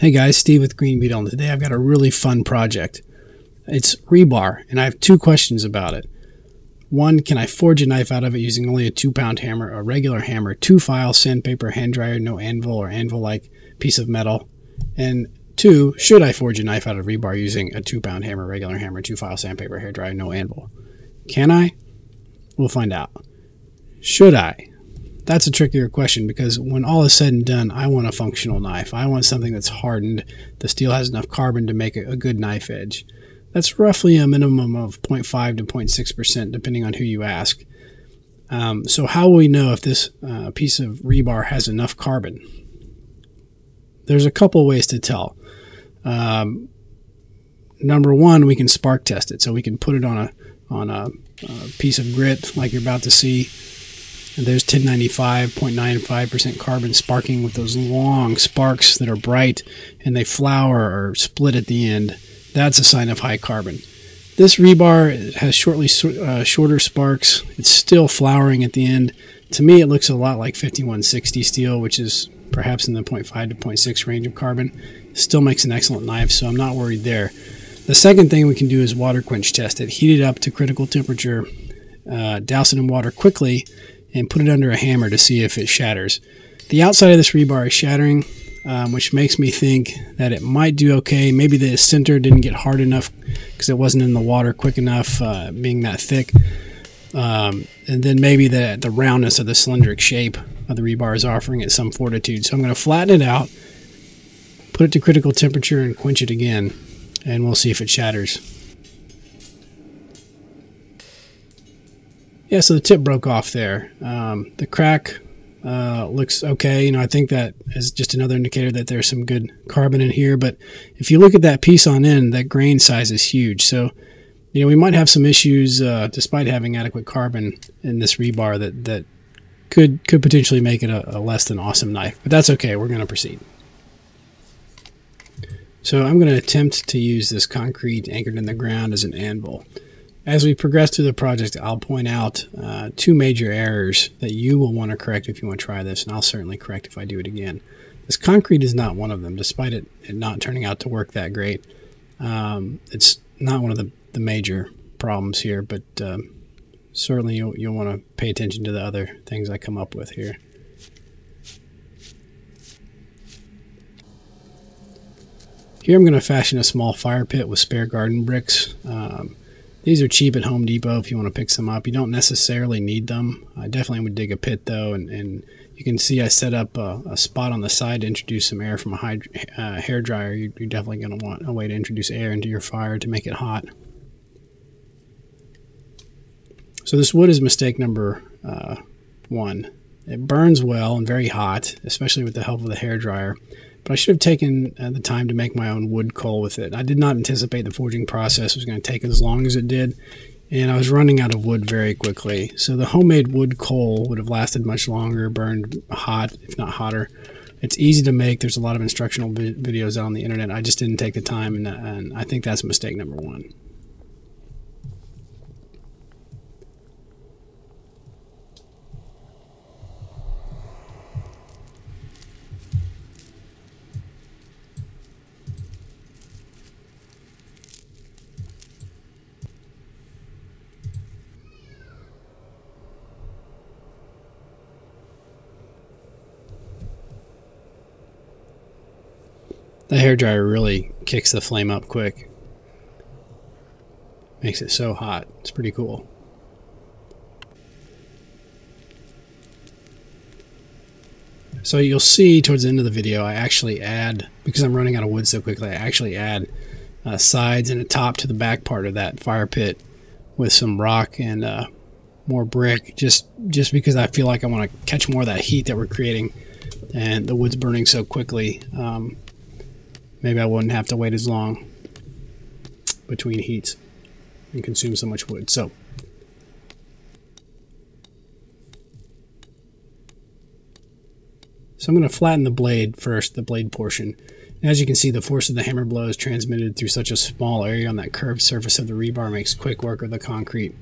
Hey guys, Steve with Green Beetle, and today I've got a really fun project. It's rebar, and I have two questions about it. One, can I forge a knife out of it using only a 2-pound hammer, a regular hammer, 2-file, sandpaper, hand dryer, no anvil or anvil-like piece of metal? And two, should I forge a knife out of rebar using a 2-pound hammer, regular hammer, 2-file, sandpaper, hair dryer, no anvil? Can I? We'll find out. Should I? That's a trickier question because when all is said and done, I want a functional knife. I want something that's hardened. The steel has enough carbon to make a good knife edge. That's roughly a minimum of 0.5 to 0.6% depending on who you ask. So how will we know if this piece of rebar has enough carbon? There's a couple ways to tell. Number one, we can spark test it. So we can put it on a piece of grit like you're about to see. And there's 1095.95% carbon sparking with those long sparks that are bright and they flower or split at the end. That's a sign of high carbon. This rebar has shorter sparks. It's still flowering at the end. To me, it looks a lot like 5160 steel, which is perhaps in the 0.5 to 0.6 range of carbon. Still makes an excellent knife, so I'm not worried there. The second thing we can do is water quench test it. Heat it up to critical temperature, douse it in water quickly, and put it under a hammer to see if it shatters. The outside of this rebar is shattering, which makes me think that it might do okay. Maybe the center didn't get hard enough because it wasn't in the water quick enough, being that thick. And then maybe the roundness of the cylindric shape of the rebar is offering it some fortitude. So I'm going to flatten it out, put it to critical temperature, and quench it again, and we'll see if it shatters. Yeah, so the tip broke off there. The crack looks okay. I think that is just another indicator that there's some good carbon in here. But if you look at that piece on end, that grain size is huge. So, we might have some issues despite having adequate carbon in this rebar that could potentially make it a less than awesome knife. But that's okay. We're going to proceed. So I'm going to attempt to use this concrete anchored in the ground as an anvil. As we progress through the project, I'll point out two major errors that you will want to correct if you want to try this, and I'll certainly correct if I do it again. This concrete is not one of them, despite it not turning out to work that great. It's not one of the major problems here, but certainly you'll want to pay attention to the other things I come up with here. Here I'm going to fashion a small fire pit with spare garden bricks. These are cheap at Home Depot if you want to pick some up. You don't necessarily need them. I definitely would dig a pit though, and you can see I set up a spot on the side to introduce some air from a hair dryer. You're definitely going to want a way to introduce air into your fire to make it hot. So this wood is mistake number one. It burns well and very hot, especially with the help of the hair dryer. But I should have taken the time to make my own wood coal with it. I did not anticipate the forging process was going to take as long as it did, and I was running out of wood very quickly. So the homemade wood coal would have lasted much longer, burned hot, if not hotter. It's easy to make. There's a lot of instructional videos out on the internet. I just didn't take the time, and I think that's mistake number one. The hairdryer really kicks the flame up quick. Makes it so hot. It's pretty cool. So you'll see towards the end of the video, I actually add, because I'm running out of wood so quickly, I actually add sides and a top to the back part of that fire pit with some rock and more brick, just because I feel like I want to catch more of that heat that we're creating, and the wood's burning so quickly. Maybe I wouldn't have to wait as long between heats and consume so much wood. So I'm going to flatten the blade first, the blade portion. And as you can see, the force of the hammer blows transmitted through such a small area on that curved surface of the rebar makes quick work of the concrete.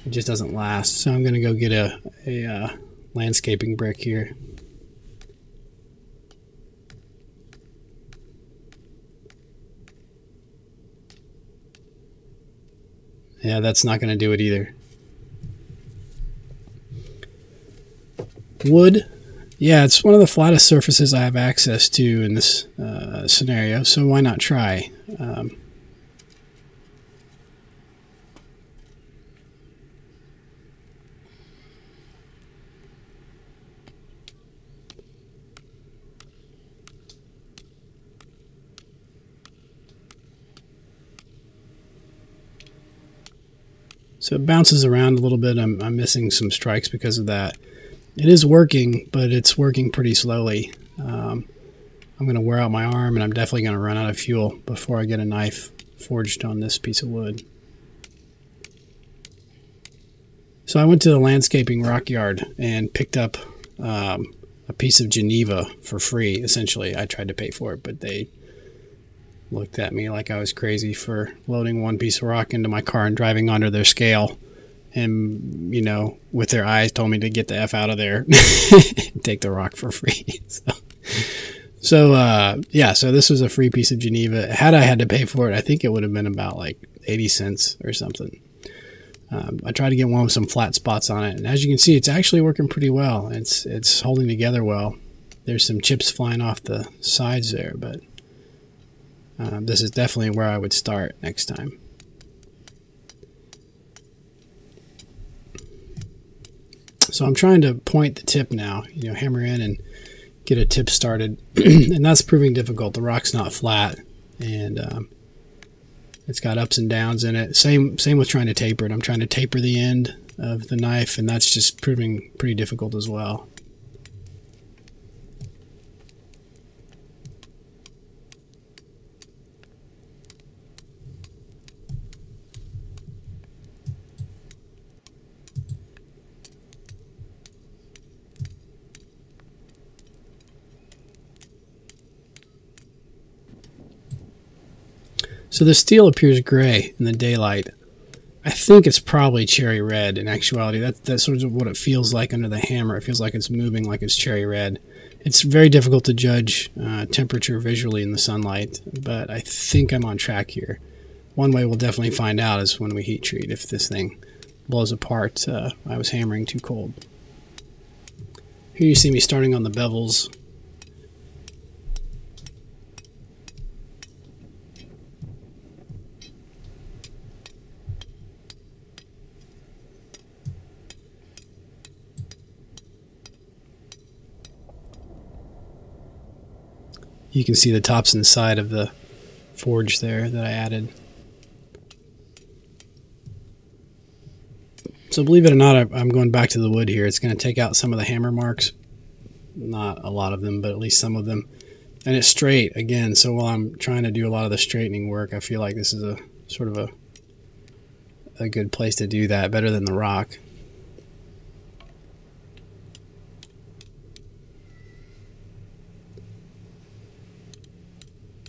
It just doesn't last. So I'm going to go get a landscaping brick here. Yeah, that's not going to do it either. Wood. Yeah, it's one of the flattest surfaces I have access to in this scenario, so why not try? So it bounces around a little bit. I'm missing some strikes because of that. It is working, but it's working pretty slowly. I'm going to wear out my arm, and I'm definitely going to run out of fuel before I get a knife forged on this piece of wood. So I went to the landscaping rock yard and picked up a piece of Geneva for free, essentially. I tried to pay for it, but they looked at me like I was crazy for loading one piece of rock into my car and driving under their scale. And, you know, with their eyes told me to get the F out of there and take the rock for free. So this was a free piece of Geneva. Had I had to pay for it, I think it would have been about like 80 cents or something. I tried to get one with some flat spots on it. And as you can see, it's actually working pretty well. It's holding together well. There's some chips flying off the sides there, but this is definitely where I would start next time. So I'm trying to point the tip now, you know, hammer in and get a tip started. And that's proving difficult. The rock's not flat, and it's got ups and downs in it. Same with trying to taper it. I'm trying to taper the end of the knife, and that's just proving pretty difficult as well. So the steel appears gray in the daylight. I think it's probably cherry red in actuality. That's sort of what it feels like under the hammer. It feels like it's moving like it's cherry red. It's very difficult to judge temperature visually in the sunlight, but I think I'm on track here. One way we'll definitely find out is when we heat treat if this thing blows apart. I was hammering too cold. Here you see me starting on the bevels. You can see the tops and side of the forge there that I added. So believe it or not, I'm going back to the wood here. It's going to take out some of the hammer marks. Not a lot of them, but at least some of them. And it's straight again, so while I'm trying to do a lot of the straightening work, I feel like this is a sort of a good place to do that, better than the rock.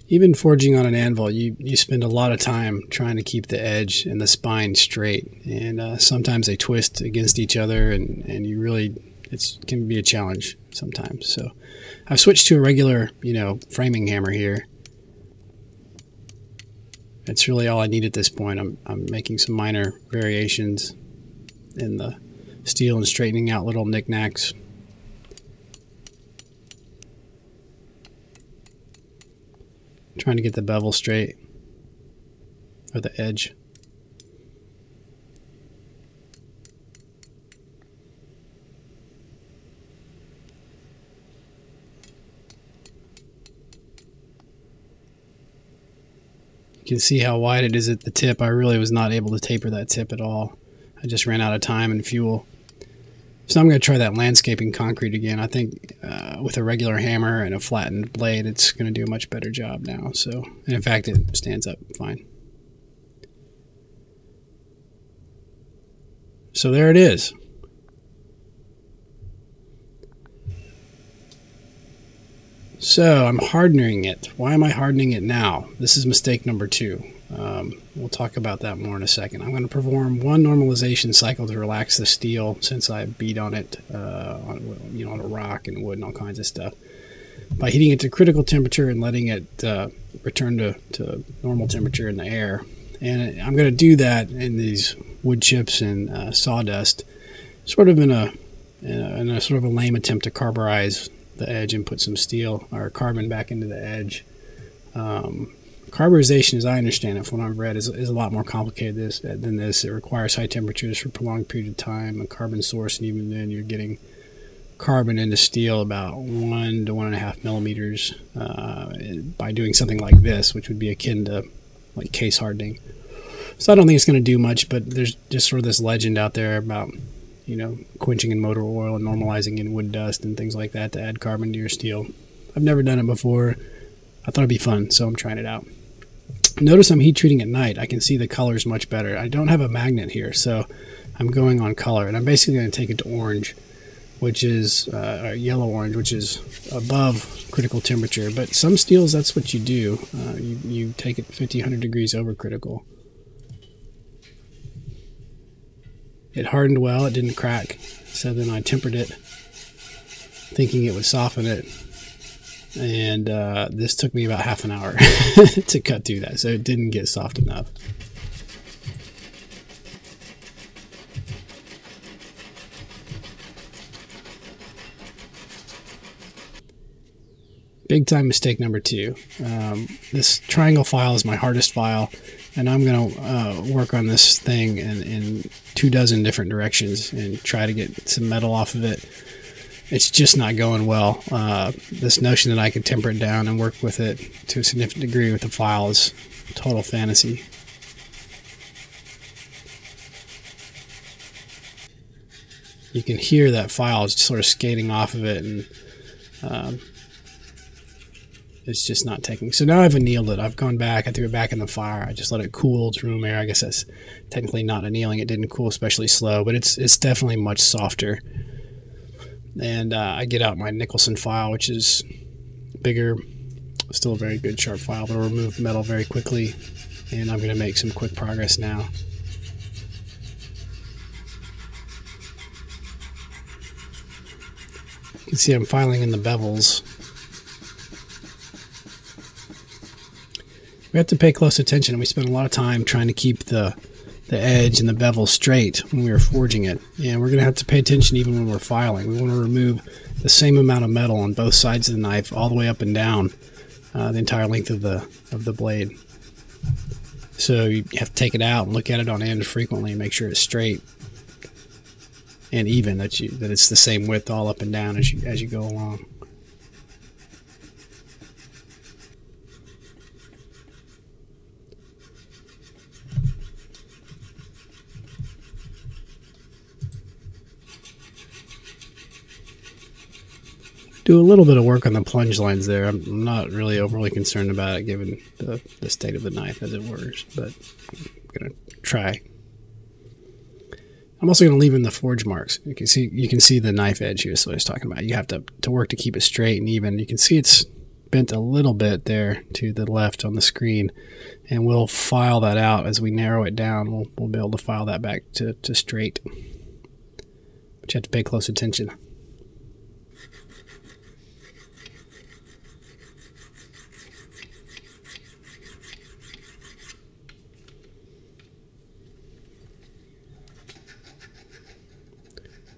Even forging on an anvil, you spend a lot of time trying to keep the edge and the spine straight, and sometimes they twist against each other, and you really, it can be a challenge sometimes. So I've switched to a regular, framing hammer here. It's really all I need at this point. I'm making some minor variations in the steel and straightening out little knickknacks. Trying to get the bevel straight, or the edge. You can see how wide it is at the tip. I really was not able to taper that tip at all. I just ran out of time and fuel. So I'm going to try that landscaping concrete again. I think with a regular hammer and a flattened blade, it's going to do a much better job now. So, and in fact, it stands up fine. So there it is. So I'm hardening it. Why am I hardening it now? This is mistake number 2. We'll talk about that more in a second. I'm going to perform one normalization cycle to relax the steel since I beat on it on a rock and wood and all kinds of stuff. By heating it to critical temperature and letting it return to normal temperature in the air, And I'm going to do that in these wood chips and sawdust, sort of in a sort of a lame attempt to carburize the edge and put some steel or carbon back into the edge. Carburization, as I understand it from what I've read, is a lot more complicated than this. It requires high temperatures for a prolonged period of time, a carbon source, and even then you're getting carbon into steel about 1 to 1.5 millimeters by doing something like this, which would be akin to like case hardening. So I don't think it's going to do much, but there's just sort of this legend out there about, you know, quenching in motor oil and normalizing in wood dust and things like that to add carbon to your steel. I've never done it before. I thought it'd be fun, so I'm trying it out. Notice I'm heat treating at night. I can see the colors much better. I don't have a magnet here, so I'm going on color, and I'm basically going to take it to orange, which is yellow orange, which is above critical temperature. But some steels, that's what you do. You take it 50, 100 degrees over critical. It hardened well. It didn't crack. So then I tempered it, thinking it would soften it. And this took me about half an hour to cut through that. So it didn't get soft enough. Big time mistake number 2. This triangle file is my hardest file, and I'm going to work on this thing in 24 different directions and try to get some metal off of it. It's just not going well. This notion that I could temper it down and work with it to a significant degree with the file is total fantasy. You can hear that file is sort of skating off of it, and it's just not taking. So now I've annealed it. I've gone back. I threw it back in the fire. I just let it cool to room air. I guess that's technically not annealing. It didn't cool especially slow, but it's definitely much softer. And I get out my Nicholson file, which is bigger, still a very good sharp file, but it'll remove metal very quickly. And I'm going to make some quick progress now. You can see I'm filing in the bevels. We have to pay close attention, and we spend a lot of time trying to keep the edge and the bevel straight when we are forging it. And we're going to have to pay attention even when we're filing. We want to remove the same amount of metal on both sides of the knife all the way up and down the entire length of the blade. So you have to take it out and look at it on end frequently and make sure it's straight and even, that it's the same width all up and down as you go along. Do a little bit of work on the plunge lines there. I'm not really overly concerned about it given the state of the knife as it were, but I'm going to try. I'm also going to leave in the forge marks. You can see the knife edge here. That's what I was talking about. You have to work to keep it straight and even. You can see it's bent a little bit there to the left on the screen, and we'll file that out as we narrow it down. We'll be able to file that back to straight. But you have to pay close attention.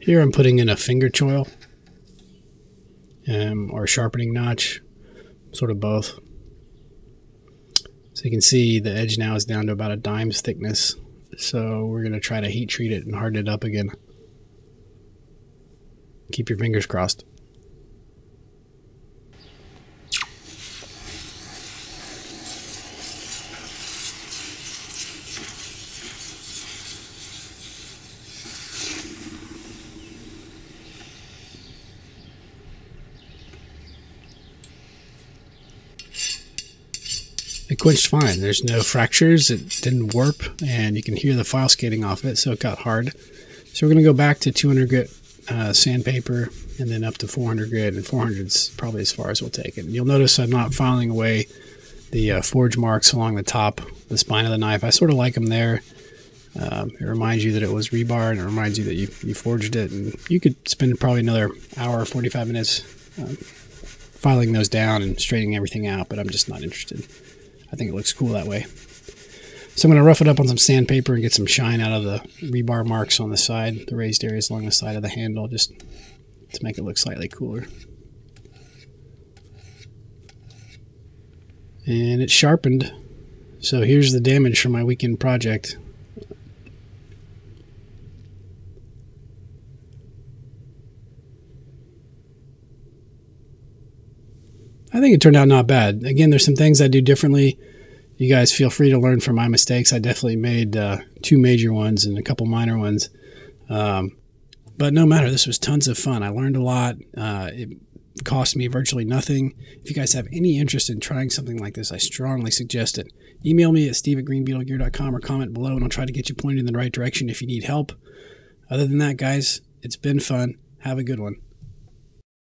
Here I'm putting in a finger choil or sharpening notch, sort of both. So you can see the edge now is down to about a dime's thickness. So we're going to try to heat treat it and harden it up again. Keep your fingers crossed. It quenched fine. There's no fractures. It didn't warp, and you can hear the file skating off it, so it got hard. So we're going to go back to 200 grit sandpaper and then up to 400 grit, and 400 is probably as far as we'll take it. And you'll notice I'm not filing away the forge marks along the top, the spine of the knife. I sort of like them there. It reminds you that it was rebar, and it reminds you that you forged it. And you could spend probably another hour or 45 minutes filing those down and straightening everything out, but I'm just not interested. I think it looks cool that way. So I'm going to rough it up on some sandpaper and get some shine out of the rebar marks on the side, the raised areas along the side of the handle, just to make it look slightly cooler. And it's sharpened. So here's the damage from my weekend project. I think it turned out not bad. Again, there's some things I do differently. You guys feel free to learn from my mistakes. I definitely made 2 major ones and a couple minor ones. But no matter, this was tons of fun. I learned a lot. It cost me virtually nothing. If you guys have any interest in trying something like this, I strongly suggest it. Email me at steve@greenbeetlegear.com or comment below, and I'll try to get you pointed in the right direction if you need help. Other than that, guys, it's been fun. Have a good one.